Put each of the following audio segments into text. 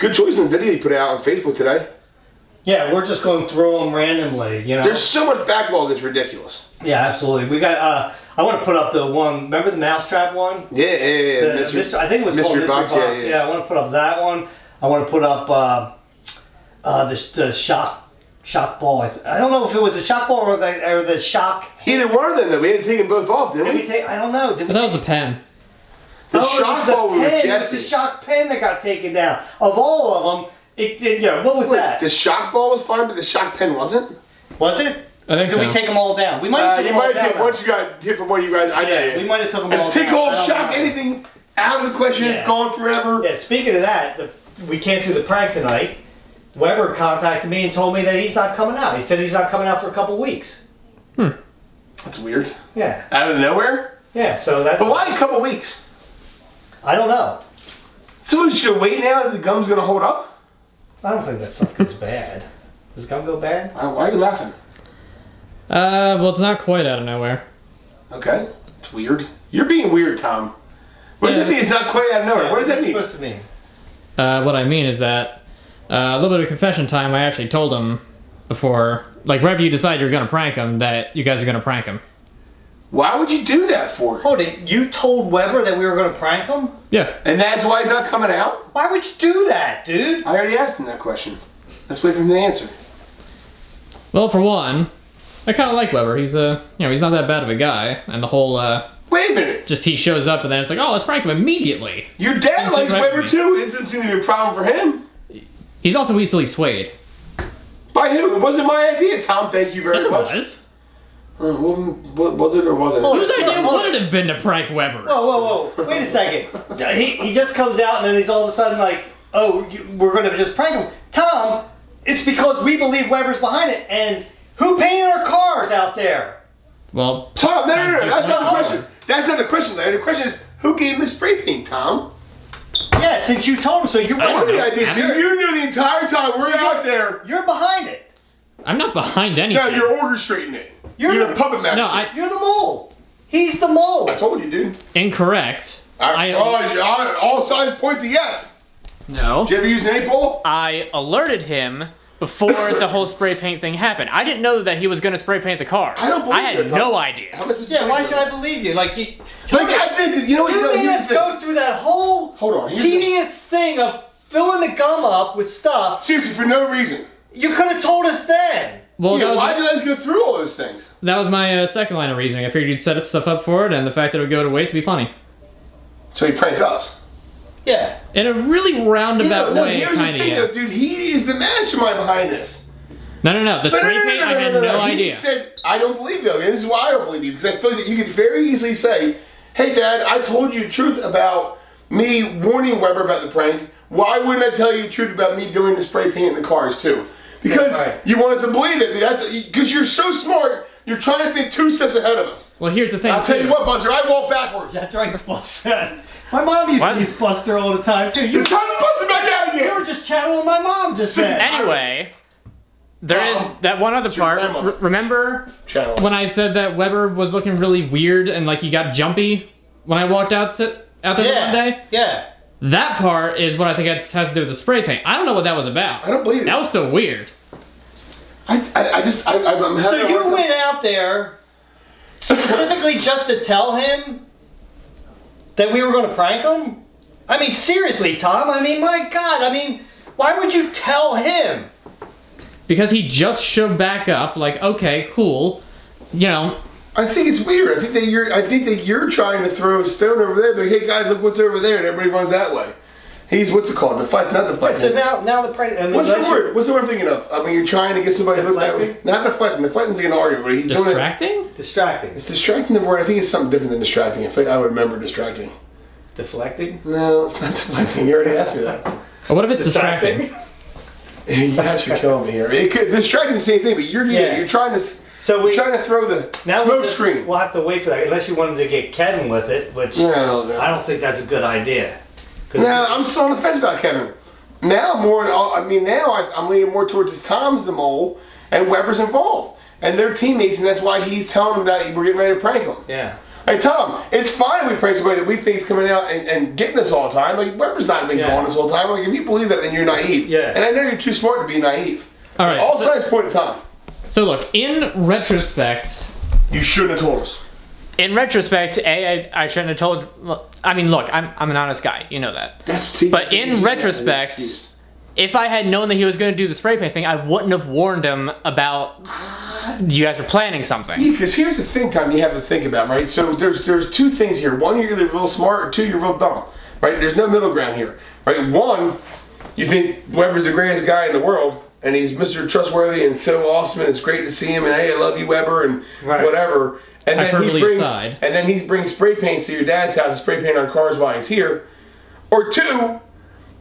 Good choice in the video you put out on Facebook today. Yeah, we're just going through them randomly, you know. There's so much backlog, it's ridiculous. Yeah, absolutely. We got. I want to put up the one. Remember the mousetrap one? Yeah. I think it was called Mystery Box. Yeah, I want to put up that one. I want to put up the shock ball. I don't know if it was a shock ball or the shock. Either one of them, though. We had to take them both off, didn't we? I don't know. That was the pen. The shock ball was Jesse. It was the shock pen that got taken down. Of all of them, what was that? The shock ball was fine, but the shock pen wasn't? Was it? I think so. Did we take them all down? We might have taken them all down. Once you got hit from one of you guys, I did. We might have taken them all Let's down. take all shock, anything out of the question, it's gone forever. Yeah, speaking of that, we can't do the prank tonight. Weber contacted me and told me that he's not coming out. He said he's not coming out for a couple weeks. That's weird. Yeah. Out of nowhere? Yeah, so that's... But why a couple weeks? I don't know. So we're just going to wait now that the gum's going to hold up? I don't think that stuff goes bad. Does gum go bad? Why are you laughing? Well, it's not quite out of nowhere. Okay. It's weird. You're being weird, Tom. What does that mean it's not quite out of nowhere? What does that mean? What's it supposed to mean? What I mean is that, a little bit of confession time, I actually told him before, like, right after you decide you're gonna prank him, that you guys are gonna prank him. Why would you do that for? Hold it, you told Weber that we were gonna prank him? Yeah. And that's why he's not coming out? Why would you do that, dude? I already asked him that question. Let's wait for him to answer. Well, for one, I kind of like Weber. He's he's not that bad of a guy, and the whole, Wait a minute. just he shows up and then it's like, oh, let's prank him immediately. Your dad likes right Weber for too. It doesn't seem to be a problem for him. He's also easily swayed. By who? It wasn't my idea, Tom. Thank you very Yes, it much. was. What was it or wasn't it? Whose idea would it have been to prank Weber? Whoa. Wait a second. He just comes out and then he's all of a sudden like, oh, we're going to just prank him. Tom, it's because we believe Weber's behind it. And who painted our cars out there? Well, Tom, no. That's not the question. That's not the question, Larry. The question is, who gave him the spray paint, Tom? Yeah, since you told him, so you're What the idea? So you knew the entire time we're out there. You're behind it. I'm not behind anything. No, you're orchestrating it. You're the puppet master. No, You're the mole. He's the mole. I told you, dude. Incorrect. All signs point to yes. No. Did you ever use an 8-ball? I alerted him before the whole spray paint thing happened. I didn't know that he was going to spray paint the cars. I don't believe I had no idea. How much was Yeah, why should I believe you? Like, I think that, you know what? You made us go through that whole tedious thing of filling the gum up with stuff. Seriously, for no reason. You could have told us then. Well, Yeah, why'd you let us go through all those things? that was my second line of reasoning. I figured you'd set stuff up for it, and the fact that it would go to waste would be funny. So he pranked us. Yeah. In a really roundabout way, here's the kind of, thing, yeah. though, dude. He is the mastermind behind this. No. The spray paint, I had no He idea. said, I don't believe you. And this is why I don't believe you. Because I feel that you could very easily say, hey, Dad, I told you the truth about me warning Weber about the prank. Why wouldn't I tell you the truth about me doing the spray paint in the cars, too? Because you want us to believe it. Because you're so smart, you're trying to think 2 steps ahead of us. Well, here's the thing, I'll tell you what, Buster, I walk backwards. That's right, Buster. My mom used to use Buster all the time, too. It's time to Buster back out again. You were just channeling my mom just then. Anyway, there is that one other part. Remember when I said that Weber was looking really weird and like he got jumpy when I walked out there one day? Yeah. That part is what I think has to do with the spray paint. I don't know what that was about. I don't believe it. That was still weird. I'm having So you went out there specifically just to tell him that we were going to prank him? I mean, seriously, Tom. I mean, my God. I mean, why would you tell him? Because he just showed back up, like, okay, cool. You know. I think it's weird. I think that you're trying to throw a stone over there, but hey guys, look what's over there, and everybody runs that way. He's what's it called? Not deflecting. So now the prank. I mean, What's the word? What's the word I'm thinking of? I mean, you're trying to get somebody to look that way. Not deflecting. Deflecting's like an argument, but he's doing it. Distracting? Distracting. It's distracting the word. I think it's something different than distracting. I would remember distracting. Deflecting? No, it's not deflecting. You already asked me that. Or what if it's distracting? You guys are killing me here. Distracting the same thing, but you're trying to. So we're trying to throw the smoke screen. We'll have to wait for that, unless you wanted to get Kevin with it, which No. I don't think that's a good idea. No, I'm still on the fence about Kevin. Now I'm leaning more towards Tom's the mole and Weber's involved. And they're teammates, and that's why he's telling them that we're getting ready to prank him. Yeah. Hey, Tom, it's fine we praise somebody that we think is coming out and getting us all the time. Like, Weber's not been gone this whole time. Like, if you believe that, then you're naive. Yeah. And I know you're too smart to be naive. All right. All signs point to Tom. So look, in retrospect, You shouldn't have told us. In retrospect, I shouldn't have told. I mean, look, I'm an honest guy. You know that. But in retrospect, if I had known that he was going to do the spray paint thing, I wouldn't have warned him about you guys are planning something. Yeah, because here's the thing, Tom, you have to think about, right? So there's two things here. One, you're either real smart, or two, you're real dumb, right? There's no middle ground here, right? One, you think Weber's the greatest guy in the world, and he's Mr. Trustworthy and so awesome, and it's great to see him, and hey, I love you, Weber, and whatever. And then he brings spray paints to your dad's house to spray paint our cars while he's here. Or two,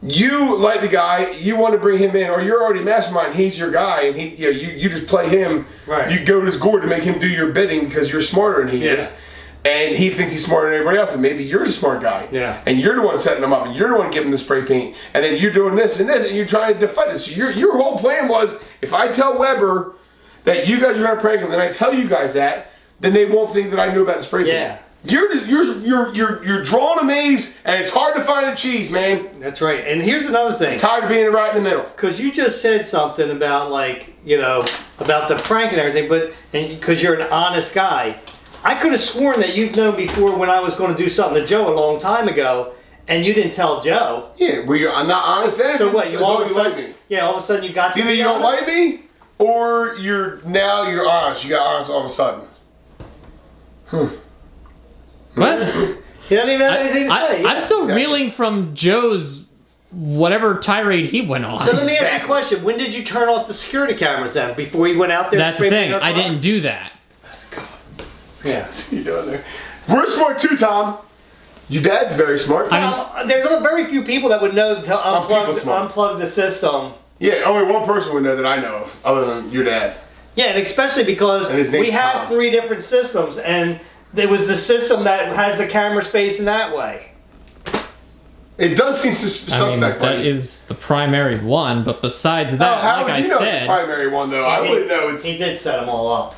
you like the guy, you want to bring him in, or you're already mastermind, he's your guy, and you just play him. Right. You go to his gourd to make him do your bidding because you're smarter than he is. And he thinks he's smarter than everybody else, but maybe you're the smart guy. Yeah. And you're the one setting him up, and you're the one giving the spray paint, and then you're doing this and this, and you're trying to defend it. So your whole plan was, if I tell Weber that you guys are going to prank him, then I tell you guys that, then they won't think that I knew about the spray paint. Yeah. You're drawing a maze, and it's hard to find a cheese, man. That's right. And here's another thing. Tired of being right in the middle. Because you just said something about, like, you know, about the prank and everything, and because you're an honest guy. I could have sworn that you've known before when I was going to do something to Joe a long time ago, and you didn't tell Joe. Yeah, I'm not honest then. So what? You all of a sudden, like me. Yeah, all of a sudden you got to Either be you don't honest? like me, or you're honest. You got honest all of a sudden. what? You don't even have anything to say. I'm still reeling from Joe's whatever tirade he went on. So let me ask you a question. When did you turn off the security cameras then? Before you went out there? That's the thing. I didn't do that. Yeah. What's you doing there? We're smart too, Tom. Your dad's very smart. There's very few people that would know to unplug the system. Yeah, only one person would know that I know of, other than your dad. Yeah, and especially because we have 3 different systems, and it was the system that has the cameras facing that way. It does seem suspect, buddy. That is the primary one, but besides that, how like would you know it's the said, primary one, though? I wouldn't know. He did set them all up.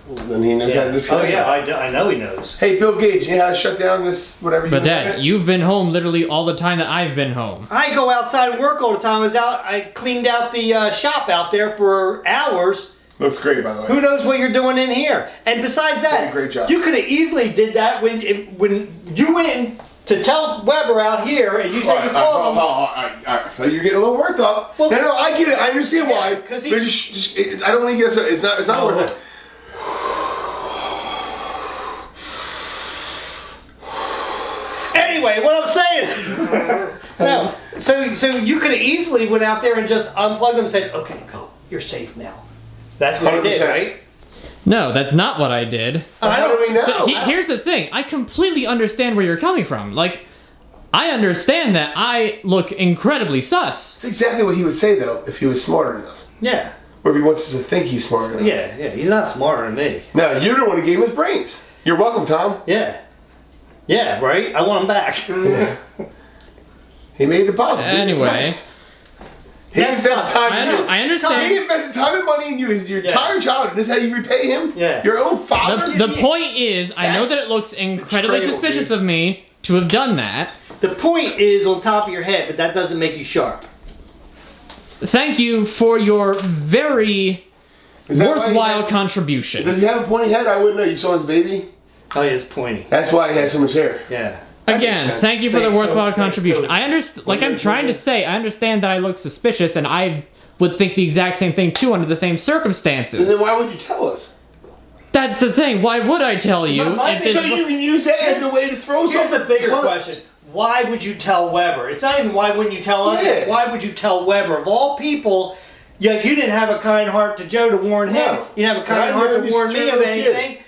Then he knows how to disconnect. Oh yeah, I know he knows. Hey, Bill Gates, you know how to shut down this whatever you But want? Dad, you've been home literally all the time that I've been home. I go outside and work all the time. I cleaned out the shop out there for hours. Looks great, by the way. Who knows what you're doing in here? And besides that, Great job. you could have easily did that when you went to tell Weber out here, and you said you called him. I feel you're getting a little worked up. Well, no, I get it. I understand why. Because I don't want to get. It's not worth it. Anyway, what I'm saying. No, so you could have easily went out there and just unplugged them and said, "Okay, go. You're safe now." That's what I did, right? No, that's not what I did. How do we know? So here's the thing. I completely understand where you're coming from. Like, I understand that I look incredibly sus. That's exactly what he would say, though, if he was smarter than us. Yeah. Or if he wants us to think he's smarter than us. Yeah. He's not smarter than me. No, you're the one who gave him his brains. You're welcome, Tom. Yeah. Yeah, right? I want him back. Yeah. He made a deposit. Anyway. He invested time in you. I understand. He invested time and money in you. He's your entire childhood. This is how you repay him? Yeah. Your own father? The point is, I know that it looks incredibly betrayal, suspicious dude. of me to have done that. The point is on top of your head, but that doesn't make you sharp. Thank you for your very worthwhile contribution. Does he have a pointy head? I wouldn't know. You saw his baby? Oh, yeah, it's pointy. That's why he has so much hair. Yeah. Again, thank you for the worthwhile contribution. I understand. Like I'm trying to say, I understand that I look suspicious, and I would think the exact same thing too under the same circumstances. And then why would you tell us? That's the thing. Why would I tell you? So you can use that as a way to throw something. Here's a bigger question. Why would you tell Weber? It's not even why wouldn't you tell us. It's why would you tell Weber? Of all people, you didn't have a kind heart to Joe to warn him. No. You didn't have a kind heart to warn me of anything.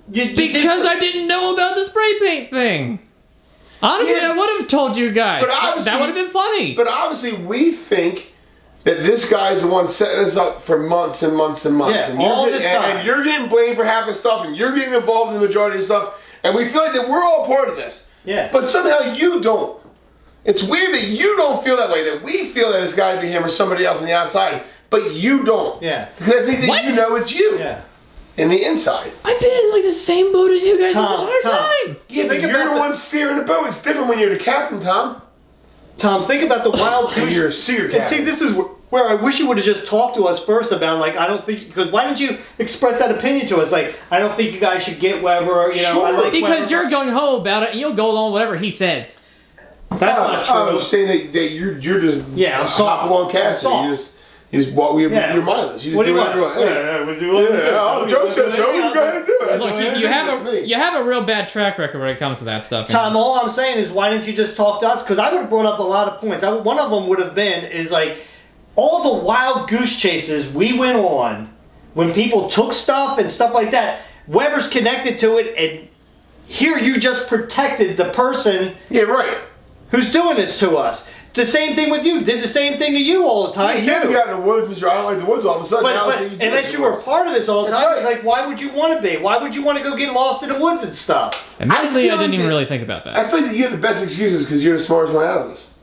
Because I didn't know about the spray paint thing. Honestly, I would have told you guys. But obviously, that would have been funny. But obviously, we think that this guy's the one setting us up for months and months and months. Yeah, and all this time. And you're getting blamed for half the stuff, and you're getting involved in the majority of the stuff, and we feel like that we're all part of this. Yeah. But somehow you don't. It's weird that you don't feel that way, that we feel that it's got to be him or somebody else on the outside, but you don't. Yeah. Because I think that you know it's you. Yeah. in the inside. I've been in like the same boat as you guys Tom, the entire time. Yeah, but you're the one steering the boat. It's different when you're the captain, Tom. Tom, think about the wild goose. You're a seer And captain. see, this is where I wish you would have just talked to us first about, like, I don't think, because why didn't you express that opinion to us? Like, I don't think you guys should get Weber, you know, Sure. I like Because Weber. you're gung ho about it, and you'll go along whatever he says. That's not true. I was saying that you're just Yeah, I'm soft. hop along cast. I'm You just walk. You're Yeah. mindless. You just What do you whatever want? Hey. Yeah, Joe said so. You got to do it. Look, you have a real bad track record when it comes to that stuff. Tom, all I'm saying is, why didn't you just talk to us? Because I would have brought up a lot of points. One of them would have been, is like, all the wild goose chases we went on, when people took stuff and stuff like that, Weber's connected to it, and here you just protected the person Yeah, right. who's doing this to us. The same thing with you. Did the same thing to you all the time. You can't get out in the woods, Mr. I don't like the woods all of a sudden. But, now but it's like unless do you it. were part of this all the That's time, right. like, why would you want to be? Why would you want to go get lost in the woods and stuff? Admittedly, I feel didn't like even that- really think about that. I feel like you have the best excuses because you're the smartest one out of us.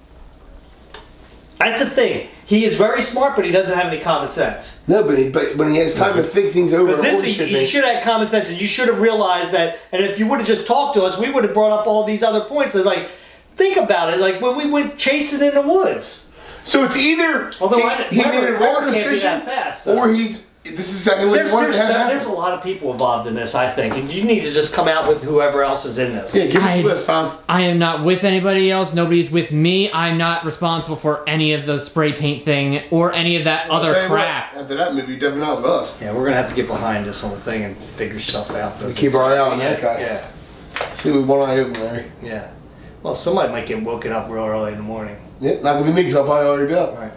That's the thing. He is very smart, but he doesn't have any common sense. No, but when he has time to think things over, Because and this, shit, you should have had common sense, and you should have realized that. And if you would have just talked to us, we would have brought up all these other points. It's like, think about it. Like when we went chasing in the woods. So it's either Although he made a wrong Weber can't be decision, that fast, or this is exactly what he wanted to have there's a happen. lot of people involved in this, I think, and you need to just come out with whoever else is in this. Yeah, give us I- a list, Tom. I am not with anybody else. Nobody's with me. I'm not responsible for any of the spray paint thing or any of that I'll tell other you crap. what, after that movie, you're definitely not with us. Yeah, we're gonna have to get behind this whole thing and figure stuff out. We keep our eye on that guy. Yeah, Sleep with one eye open, Larry. yeah. Well, somebody might get woken up real early in the morning. Yeah, not gonna be me because I'll probably already be up. Right.